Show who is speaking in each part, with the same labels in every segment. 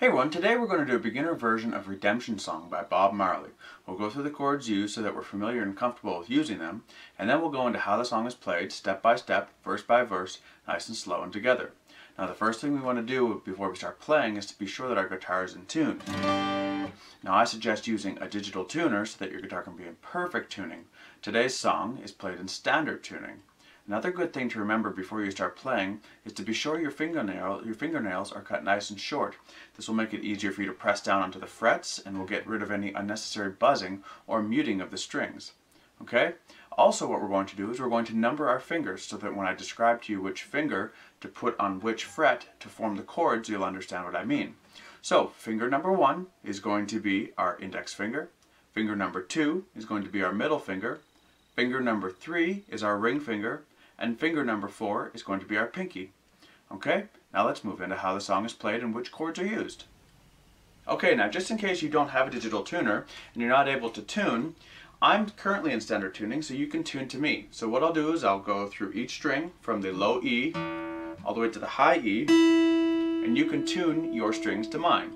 Speaker 1: Hey everyone, today we're going to do a beginner version of Redemption Song by Bob Marley. We'll go through the chords used so that we're familiar and comfortable with using them, and then we'll go into how the song is played, step by step, verse by verse, nice and slow and together. Now the first thing we want to do before we start playing is to be sure that our guitar is in tune. Now I suggest using a digital tuner so that your guitar can be in perfect tuning. Today's song is played in standard tuning. Another good thing to remember before you start playing is to be sure your fingernails are cut nice and short. This will make it easier for you to press down onto the frets and will get rid of any unnecessary buzzing or muting of the strings. Okay? Also what we're going to do is we're going to number our fingers so that when I describe to you which finger to put on which fret to form the chords, you'll understand what I mean. So finger number 1 is going to be our index finger. Finger number 2 is going to be our middle finger. Finger number 3 is our ring finger. And finger number 4 is going to be our pinky. Okay, now let's move into how the song is played and which chords are used. Okay, now just in case you don't have a digital tuner and you're not able to tune, I'm currently in standard tuning, so you can tune to me. So what I'll do is I'll go through each string from the low E all the way to the high E, and you can tune your strings to mine.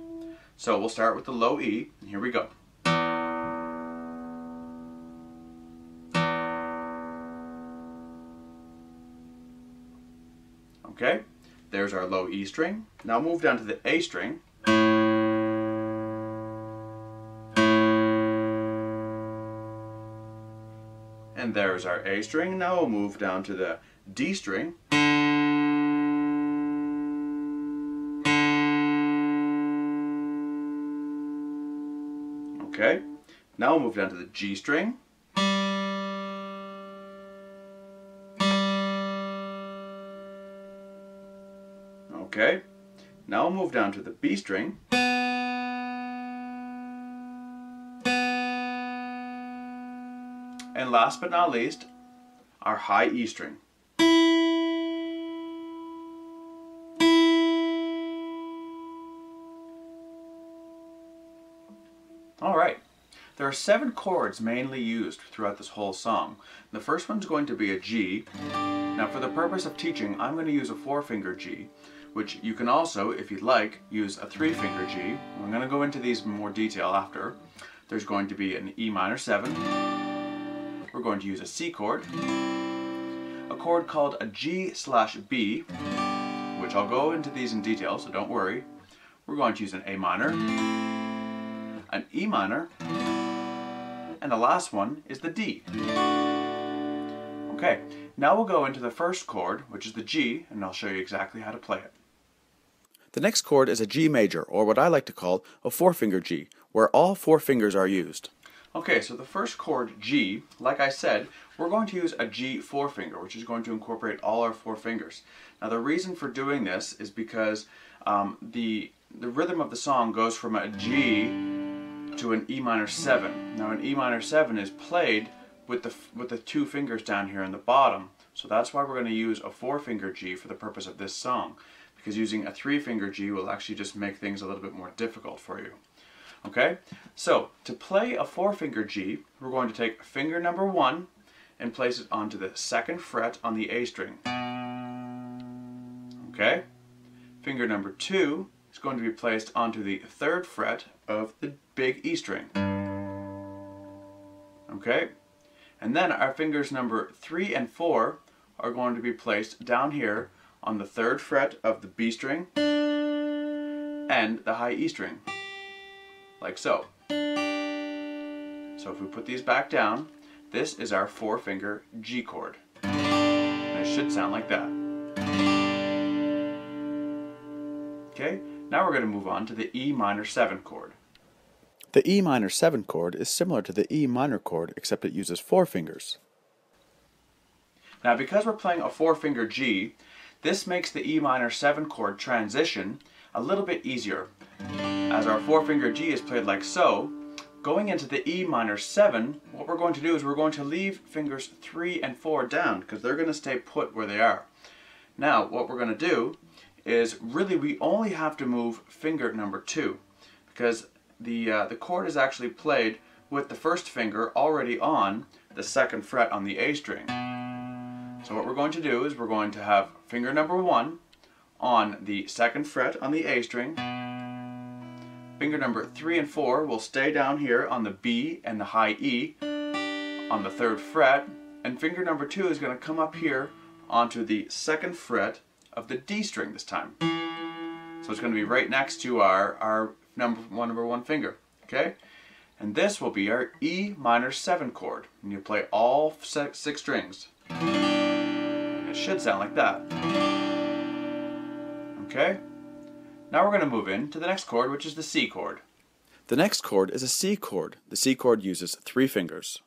Speaker 1: So we'll start with the low E, and here we go. Okay, there's our low E string. Now move down to the A string. And there's our A string. Now we'll move down to the D string. Okay, now we'll move down to the G string. Okay, now we'll move down to the B string. And last but not least, our high E string. Alright, there are 7 chords mainly used throughout this whole song. The first one's going to be a G. Now for the purpose of teaching, I'm going to use a 4-finger G, which you can also, if you'd like, use a 3-finger G. I'm going to go into these in more detail after. There's going to be an E minor 7. We're going to use a C chord, a chord called a G/B, which I'll go into these in detail, so don't worry. We're going to use an A minor, an E minor, and the last one is the D. Okay, now we'll go into the first chord, which is the G, and I'll show you exactly how to play it. The next chord is a G major, or what I like to call a 4-finger G, where all 4 fingers are used. Okay, so the first chord, G, like I said, we're going to use a G 4-finger, which is going to incorporate all our 4 fingers. Now the reason for doing this is because the rhythm of the song goes from a G to an E minor 7. Now an E minor 7 is played with the 2 fingers down here in the bottom. So that's why we're going to use a 4-finger G for the purpose of this song, because using a 3-finger G will actually just make things a little bit more difficult for you. Okay, so to play a 4-finger G, we're going to take finger number 1 and place it onto the 2nd fret on the A string. Okay, finger number 2 is going to be placed onto the 3rd fret of the big E string. Okay, and then our fingers number 3 and 4 are going to be placed down here on the 3rd fret of the B string and the high E string, like so. So if we put these back down, this is our 4-finger G chord. And it should sound like that. Okay, now we're going to move on to the E minor 7 chord. The E minor 7 chord is similar to the E minor chord, except it uses 4 fingers. Now because we're playing a 4-finger G, this makes the E minor 7 chord transition a little bit easier. As our 4-finger G is played like so, going into the E minor 7, what we're going to do is we're going to leave fingers 3 and 4 down, because they're going to stay put where they are. Now what we're going to do is really we only have to move finger number 2, because the chord is actually played with the 1st finger already on the 2nd fret on the A string. So what we're going to do is we're going to have finger number 1 on the 2nd fret on the A string, Finger number 3 and 4 will stay down here on the B and the high E on the 3rd fret, and finger number 2 is going to come up here onto the 2nd fret of the D string this time. So it's going to be right next to our number one finger, okay? And this will be our E minor 7 chord. And you play all 6 strings. And it should sound like that. Okay? Now we're going to move in to the next chord, which is the C chord. The next chord is a C chord. The C chord uses 3 fingers.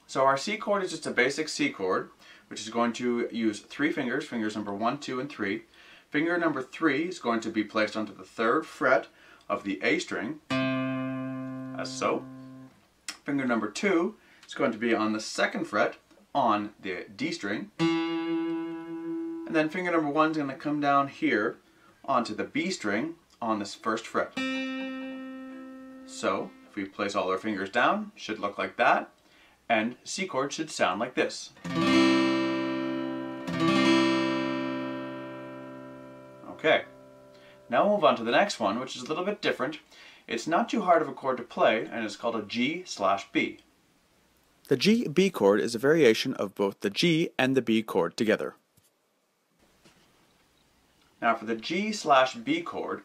Speaker 1: So our C chord is just a basic C chord, which is going to use 3 fingers, fingers number 1, 2, and 3. Finger number 3 is going to be placed onto the 3rd fret of the A string, as so. Finger number 2 is going to be on the 2nd fret on the D string. And then finger number 1 is going to come down here onto the B string on this 1st fret. So, if we place all our fingers down, it should look like that. And C chord should sound like this. Okay, now we'll move on to the next one, which is a little bit different. It's not too hard of a chord to play, and it's called a G/B. The G-B chord is a variation of both the G and the B chord together. Now for the G/B chord,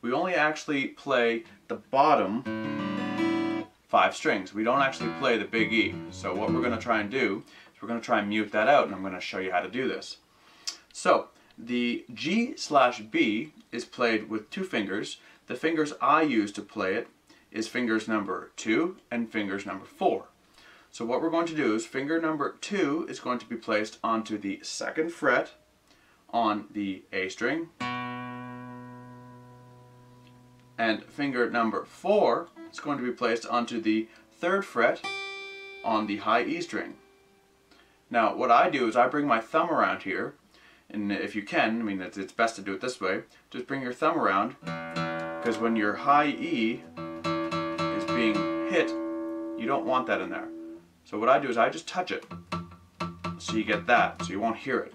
Speaker 1: we only actually play the bottom 5 strings. We don't actually play the big E. So what we're going to try and do is we're going to try and mute that out, and I'm going to show you how to do this. So the G/B is played with 2 fingers. The fingers I use to play it is fingers number 2 and fingers number 4. So what we're going to do is finger number 2 is going to be placed onto the 2nd fret on the A string, and finger number 4 is going to be placed onto the 3rd fret on the high E string. Now what I do is I bring my thumb around here, and if you can, I mean it's best to do it this way, just bring your thumb around, because when your high E is being hit, you don't want that in there. So what I do is I just touch it, so you get that, so you won't hear it.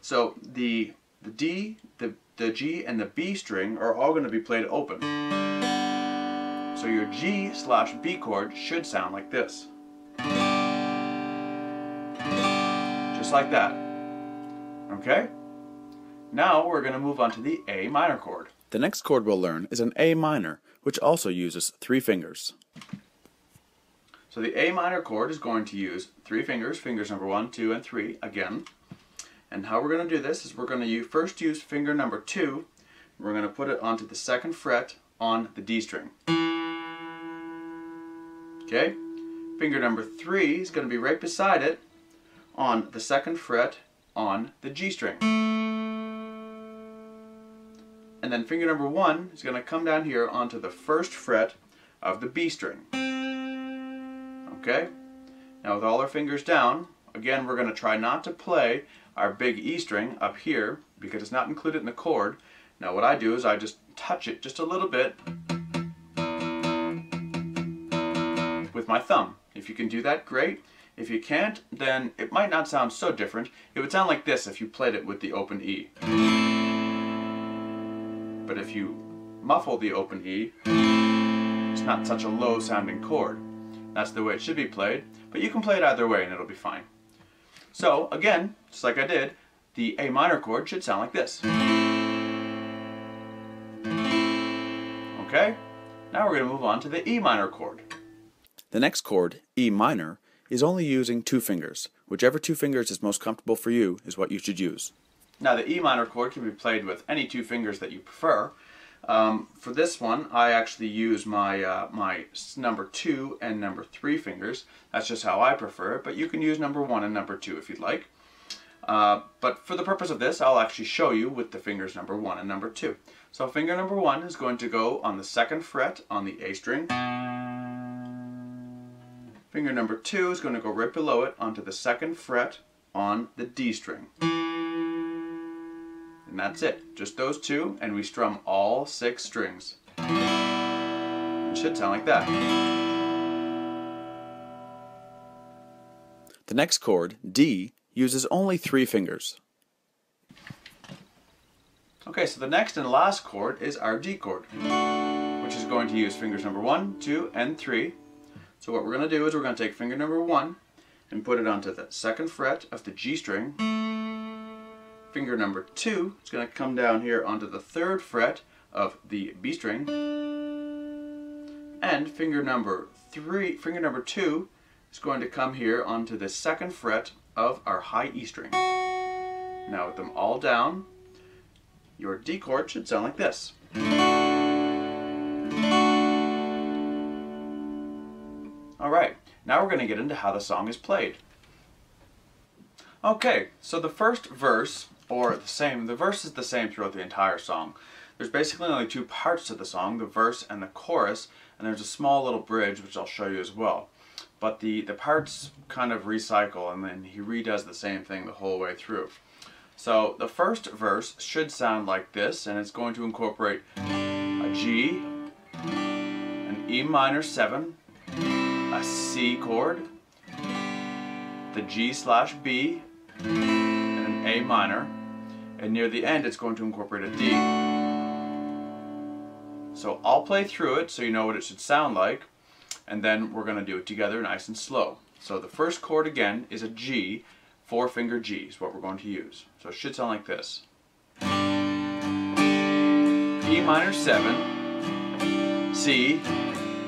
Speaker 1: So the D, the G, and the B string are all going to be played open. So your G/B chord should sound like this. Just like that. Okay? Now we're going to move on to the A minor chord. The next chord we'll learn is an A minor, which also uses 3 fingers. So the A minor chord is going to use 3 fingers, fingers number 1, 2, and 3 again. And how we're going to do this is we're going to first use finger number 2. We're going to put it onto the 2nd fret on the D string. Okay? Finger number 3 is going to be right beside it on the 2nd fret on the G string. And then finger number 1 is going to come down here onto the 1st fret of the B string. Okay? Now with all our fingers down, again we're going to try not to play our big E string up here because it's not included in the chord. Now what I do is I just touch it just a little bit with my thumb. If you can do that, great. If you can't, then it might not sound so different. It would sound like this if you played it with the open E. But if you muffle the open E, it's not such a low sounding chord. That's the way it should be played, but you can play it either way and it'll be fine. So again, just like I did, the A minor chord should sound like this. Okay? Now we're going to move on to the E minor chord. The next chord, E minor, is only using 2 fingers. Whichever 2 fingers is most comfortable for you is what you should use. Now the E minor chord can be played with any 2 fingers that you prefer. For this one, I actually use my my number 2 and number 3 fingers. That's just how I prefer it, but you can use number 1 and number 2 if you'd like. But for the purpose of this, I'll actually show you with the fingers number 1 and number 2. So finger number 1 is going to go on the 2nd fret on the A string. Finger number 2 is going to go right below it onto the 2nd fret on the D string. And that's it. Just those 2, and we strum all 6 strings. It should sound like that. The next chord, D, uses only 3 fingers. Okay, so the next and last chord is our D chord, which is going to use fingers number 1, 2, and 3. So what we're going to do is we're going to take finger number 1 and put it onto the 2nd fret of the G string. Finger number 2 is going to come down here onto the 3rd fret of the B string. And finger number 2 is going to come here onto the 2nd fret of our high E string. Now with them all down, your D chord should sound like this. Alright, now we're going to get into how the song is played. Okay, so the first verse, the verse is the same throughout the entire song. There's basically only 2 parts to the song, the verse and the chorus, and there's a small little bridge which I'll show you as well. But the parts kind of recycle, and then he redoes the same thing the whole way through. So the first verse should sound like this, and it's going to incorporate a G, an E minor 7, a C chord, the G/B, and an A minor, and near the end it's going to incorporate a D. So I'll play through it so you know what it should sound like, and then we're going to do it together nice and slow. So the first chord again is a G, 4-finger G is what we're going to use. So it should sound like this. E minor 7, C,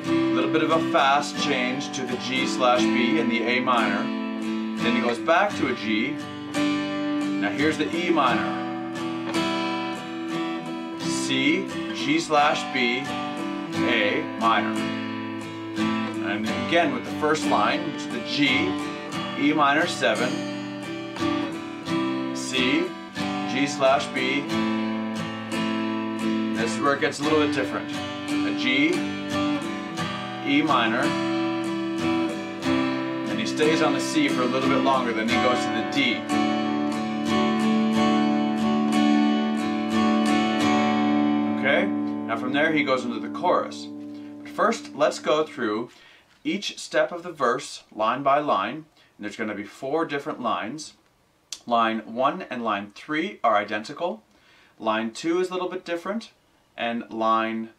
Speaker 1: a little bit of a fast change to the G/B and the A minor. Then he goes back to a G. Now here's the E minor. C, G/B, A minor. And again with the first line, which is the G, E minor 7, C, G/B. This is where it gets a little bit different. A G, E minor, and he stays on the C for a little bit longer, then he goes to the D. Okay? Now from there he goes into the chorus. But first, let's go through each step of the verse, line by line, and there's going to be 4 different lines. Line 1 and line 3 are identical. Line 2 is a little bit different, and line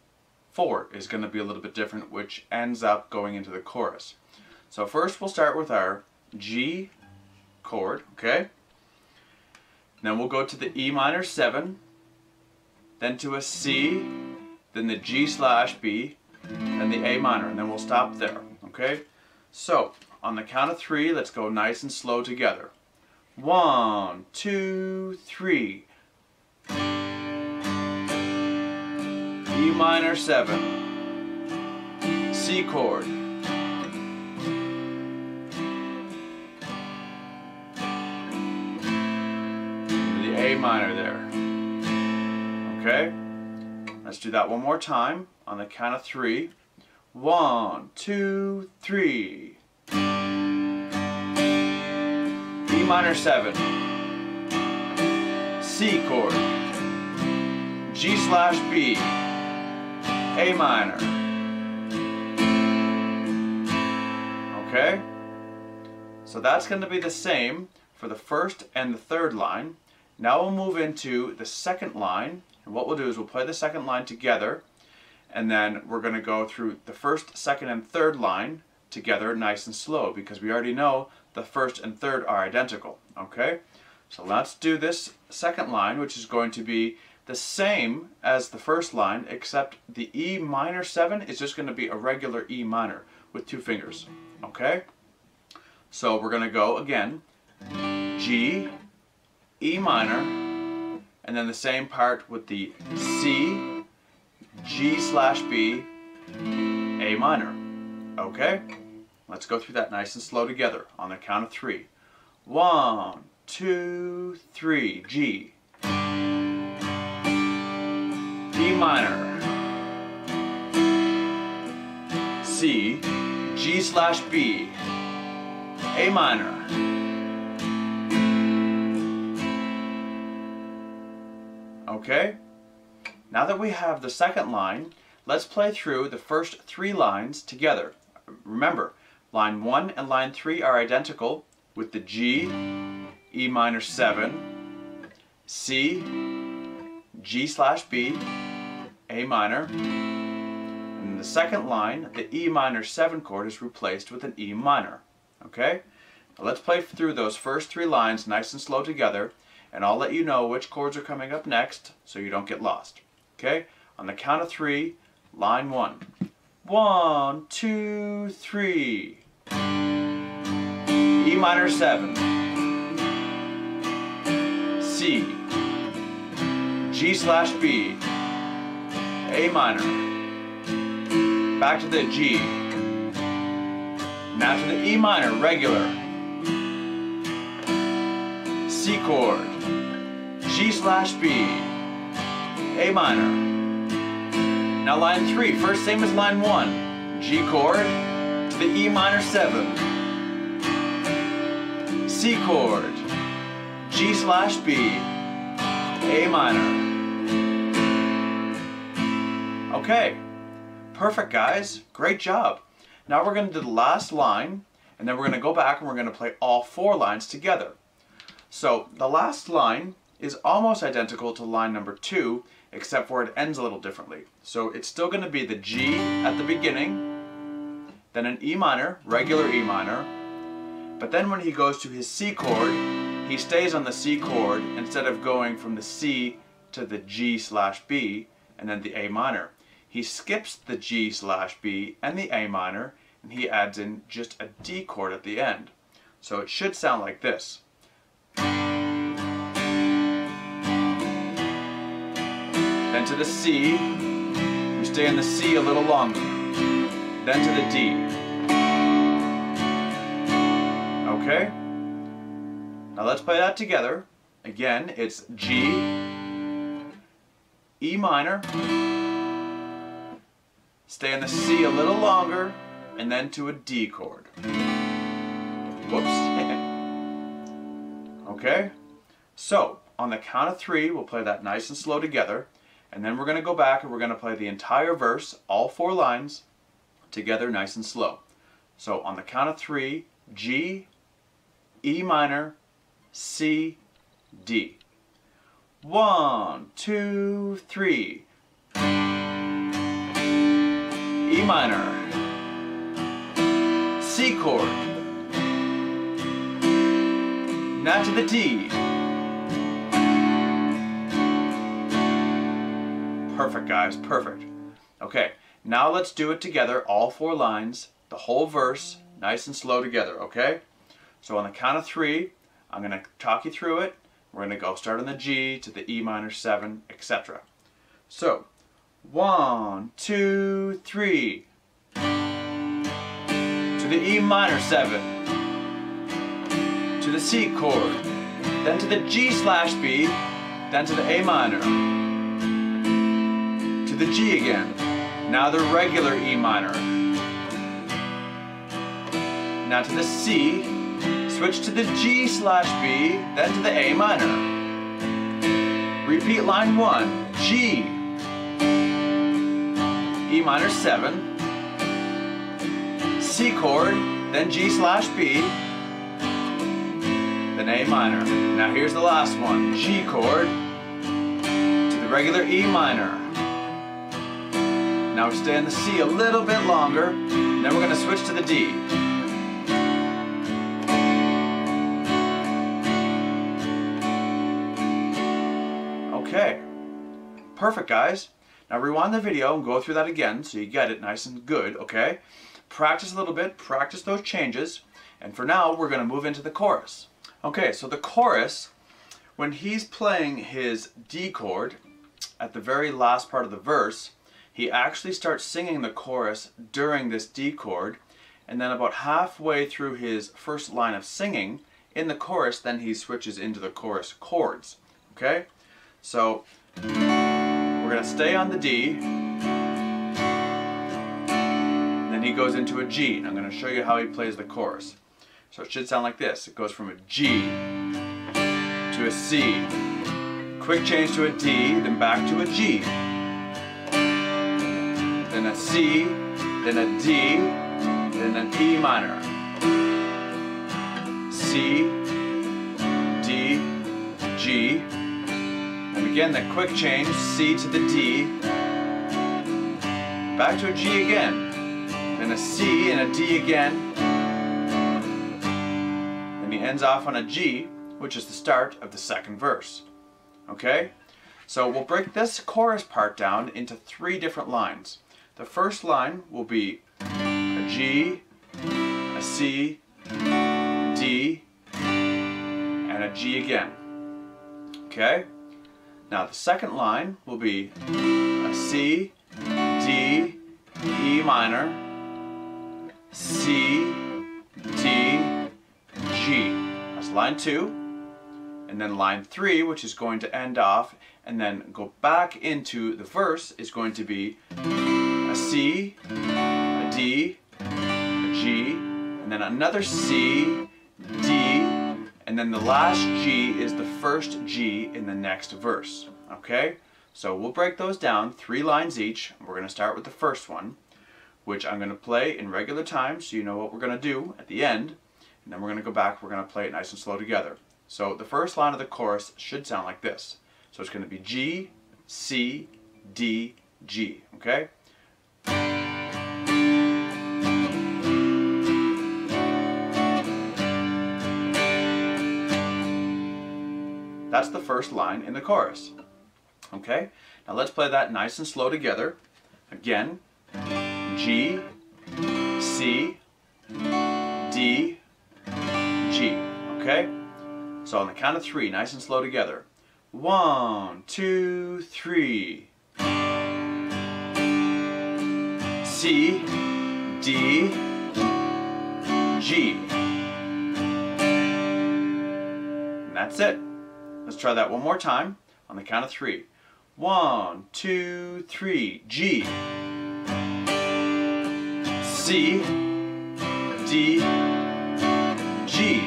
Speaker 1: 4 is going to be a little bit different, which ends up going into the chorus. So first we'll start with our G chord, okay? Then we'll go to the E minor 7, then to a C, then the G/B, then the A minor, and then we'll stop there, okay? So on the count of 3, let's go nice and slow together. 1, 2, 3. E minor 7, C chord, the A minor there. Okay, let's do that one more time on the count of 3. 1, 2, 3. E minor 7, C chord, G/B, A minor. Okay? So that's going to be the same for the first and the third line. Now we'll move into the second line, and what we'll do is we'll play the second line together, and then we're going to go through the first, second, and third line together nice and slow, because we already know the first and third are identical. Okay? So let's do this second line, which is going to be the same as the first line, except the E minor 7 is just going to be a regular E minor with 2 fingers. Okay? So we're going to go again, G, E minor, and then the same part with the C, G/B, A minor. Okay? Let's go through that nice and slow together on the count of 3. 1, 2, 3, G. E minor, C, G/B, A minor. Okay? Now that we have the second line, let's play through the first 3 lines together. Remember, line 1 and line 3 are identical with the G, E minor 7, C, G/B, A minor. And in the second line, the E minor 7 chord is replaced with an E minor. Okay? Now let's play through those first 3 lines nice and slow together, and I'll let you know which chords are coming up next so you don't get lost. Okay? On the count of 3, line 1. 1, 2, 3. E minor 7. C. G/B. A minor. Back to the G. Now to the E minor, regular. C chord. G/B. A minor. Now line 3, first same as line 1. G chord to the E minor 7. C chord. G/B. A minor. Okay. Perfect, guys. Great job. Now we're going to do the last line, and then we're going to go back and we're going to play all 4 lines together. So the last line is almost identical to line number 2, except for it ends a little differently. So it's still going to be the G at the beginning, then an E minor, regular E minor, but then when he goes to his C chord, he stays on the C chord instead of going from the C to the G/B and then the A minor. He skips the G/B and the A minor, and he adds in just a D chord at the end. So it should sound like this. Then to the C, we stay in the C a little longer. Then to the D. Okay? Now let's play that together. Again, it's G, E minor, stay in the C a little longer, and then to a D chord. Whoops. Okay? So, on the count of 3, we'll play that nice and slow together, and then we're going to go back and we're going to play the entire verse, all 4 lines, together nice and slow. So, on the count of 3, G, E minor, C, D. 1, 2, 3. E minor, C chord, now to the D. Perfect, guys, perfect. Okay, now let's do it together, all 4 lines, the whole verse, nice and slow together, okay? So on the count of 3, I'm going to talk you through it. We're going to go start on the G to the E minor 7, etc. So, 1, 2, 3. To the E minor 7. To the C chord. Then to the G/B. Then to the A minor. To the G again. Now the regular E minor. Now to the C. Switch to the G/B. Then to the A minor. Repeat line 1. G. E minor 7, C chord, then G/B, then A minor. Now here's the last one, G chord, to the regular E minor. Now we stay in the C a little bit longer, then we're going to switch to the D. Okay, perfect, guys. Now rewind the video and go through that again so you get it nice and good, okay? Practice a little bit, practice those changes, and for now we're going to move into the chorus. Okay, so the chorus, when he's playing his D chord at the very last part of the verse, he actually starts singing the chorus during this D chord, and then about halfway through his first line of singing, in the chorus, then he switches into the chorus chords, okay? So, we're going to stay on the D, then he goes into a G, and I'm going to show you how he plays the chorus. So it should sound like this. It goes from a G to a C, quick change to a D, then back to a G, then a C, then a D, then an E minor, C, D, G, then we Again, that quick change, C to the D, back to a G again, then a C and a D again, then he ends off on a G, which is the start of the second verse. Okay? So we'll break this chorus part down into 3 different lines. The first line will be a G, a C, D, and a G again. Okay? Now the second line will be a C, D, E minor, C, D, G. That's line 2. And then line 3, which is going to end off and then go back into the verse, is going to be a C, a D, a G, and then another C, D, and then the last G is the first G in the next verse. Okay? So we'll break those down, 3 lines each. We're going to start with the first one, which I'm going to play in regular time so you know what we're going to do at the end. And then we're going to go back, we're going to play it nice and slow together. So the first line of the chorus should sound like this. So it's going to be G, C, D, G. Okay? That's the first line in the chorus. Okay? Now let's play that nice and slow together. Again, G, C, D, G. Okay? So on the count of 3, nice and slow together. 1, 2, 3. C, D, G. And that's it. Let's try that one more time on the count of 3. 1, 2, 3. G, C, D, G.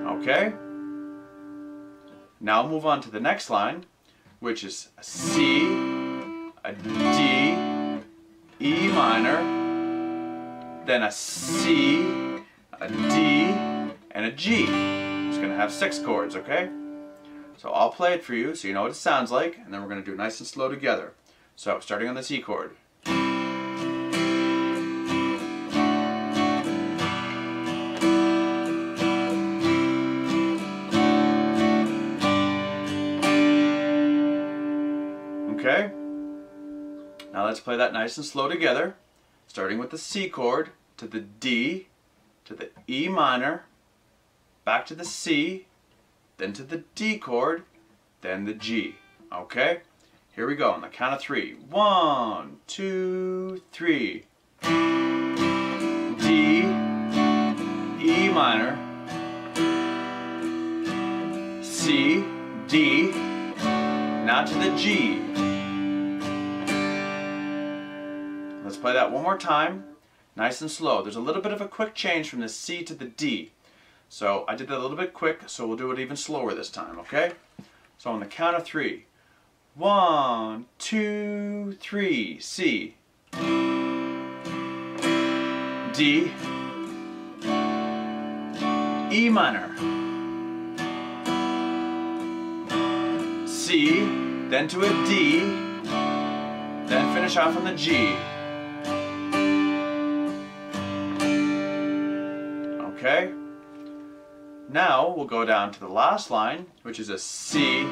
Speaker 1: Okay? Now move on to the next line, which is a C, a D, E minor, then a C, a D, and a G. It's going to have 6 chords, okay? So I'll play it for you so you know what it sounds like, and then we're going to do it nice and slow together. So starting on the C chord. Okay? Now let's play that nice and slow together, starting with the C chord to the D, to the E minor, back to the C, then to the D chord, then the G. Okay? Here we go on the count of 3. 1, 2, 3. D, E minor, C, D, now to the G. Let's play that one more time, nice and slow. There's a little bit of a quick change from the C to the D. So I did that a little bit quick, so we'll do it even slower this time, okay? So on the count of 3. 1, 2, 3. C, D, E minor, C, then to a D, then finish off on the G. Okay? Now we'll go down to the last line, which is a C,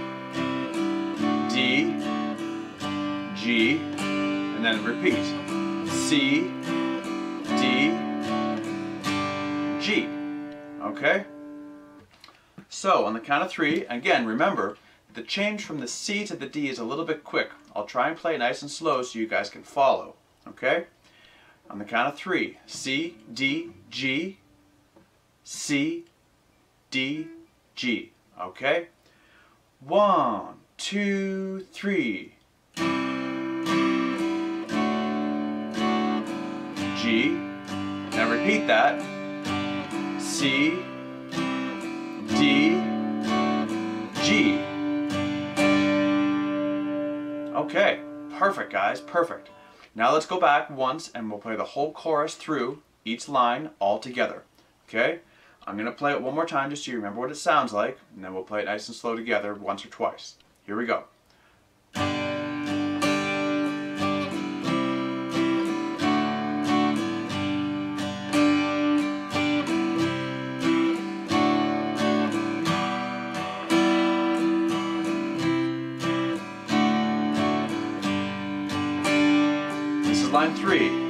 Speaker 1: D, G, and then repeat. C, D, G. Okay? So on the count of 3, again remember, the change from the C to the D is a little bit quick. I'll try and play nice and slow so you guys can follow. Okay? On the count of 3, C, D, G, C, D, G. Okay? 1, 2, 3. G. Now repeat that. C, D, G. Okay, perfect guys, perfect. Now let's go back once and we'll play the whole chorus through each line all together. Okay? I'm going to play it one more time just so you remember what it sounds like, and then we'll play it nice and slow together once or twice. Here we go. This is line 3.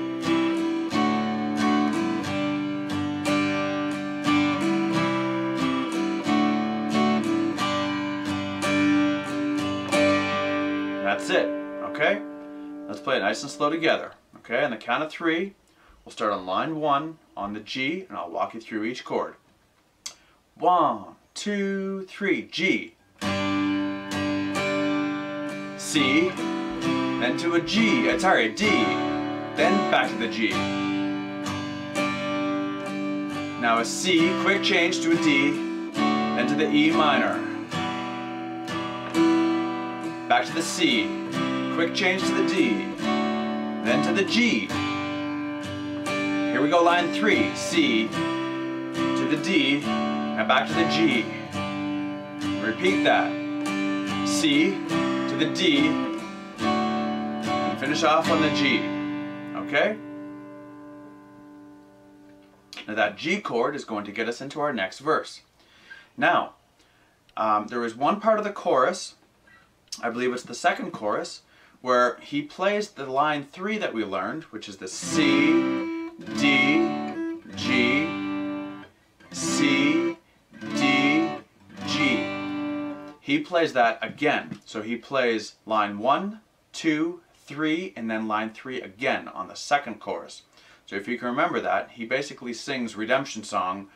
Speaker 1: That's it, okay? Let's play it nice and slow together, okay? On the count of 3, we'll start on line 1 on the G, and I'll walk you through each chord. 1, 2, 3, G. C, then to a G, a D, then back to the G. Now a C, quick change to a D, then to the E minor. Back to the C, quick change to the D, then to the G. Here we go, line 3, C to the D, and back to the G. Repeat that. C to the D, and finish off on the G. Okay? Now that G chord is going to get us into our next verse. Now, there is one part of the chorus, I believe it's the second chorus, where he plays the line 3 that we learned, which is the C, D, G, C, D, G. He plays that again. So he plays line 1, 2, 3, and then line 3 again on the second chorus. So if you can remember that, he basically sings Redemption Song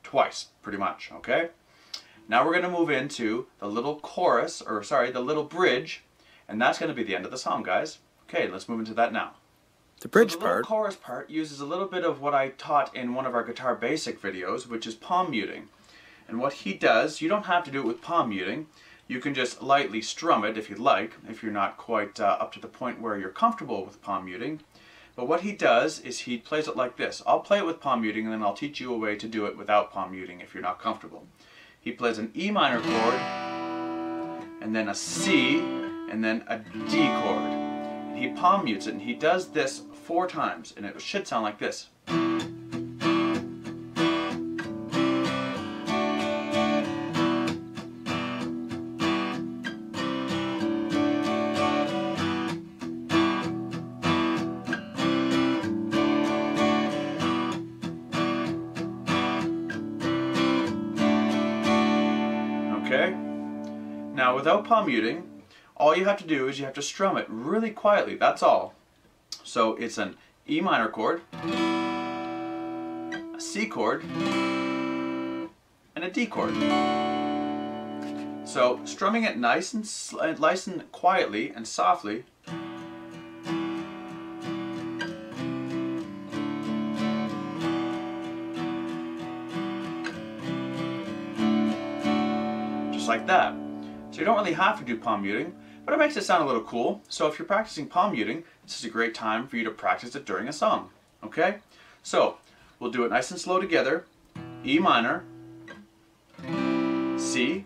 Speaker 1: twice, pretty much, okay? Now we're going to move into the little chorus, or sorry, the little bridge, and that's going to be the end of the song, guys. Okay, let's move into that now.
Speaker 2: The bridge
Speaker 1: the
Speaker 2: part.
Speaker 1: little chorus part uses a little bit of what I taught in one of our guitar basic videos, which is palm muting. And what he does, you don't have to do it with palm muting. You can just lightly strum it if you'd like, if you're not quite up to the point where you're comfortable with palm muting. But what he does is he plays it like this. I'll play it with palm muting, and then I'll teach you a way to do it without palm muting if you're not comfortable. He plays an E minor chord, and then a C, and then a D chord. And he palm mutes it, and he does this 4 times, and it should sound like this. Okay? Now without palm muting, all you have to do is you have to strum it really quietly, that's all. So it's an E minor chord, a C chord, and a D chord. So strumming it nice and quietly and softly. Like that. So you don't really have to do palm muting, but it makes it sound a little cool. So if you're practicing palm muting, this is a great time for you to practice it during a song. Okay? So we'll do it nice and slow together. E minor, C,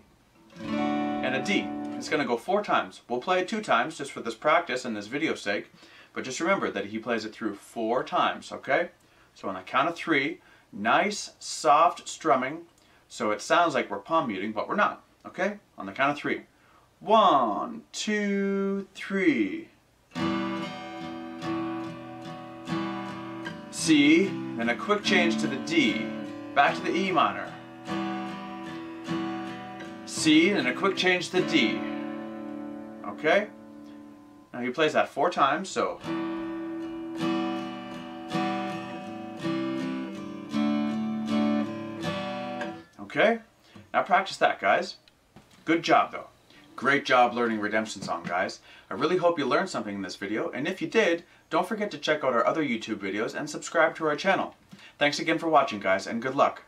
Speaker 1: and a D. It's going to go 4 times. We'll play it 2 times just for this practice and this video's sake, but just remember that he plays it through 4 times, okay? So on the count of 3, nice soft strumming, so it sounds like we're palm muting, but we're not. Okay? On the count of 3. 1, 2, 3. C, then a quick change to the D. Back to the E minor. C, then a quick change to the D. Okay? Now he plays that 4 times, so. Okay? Now practice that, guys. Good job, though. Great job learning Redemption Song, guys. I really hope you learned something in this video, and if you did, don't forget to check out our other YouTube videos and subscribe to our channel. Thanks again for watching, guys, and good luck.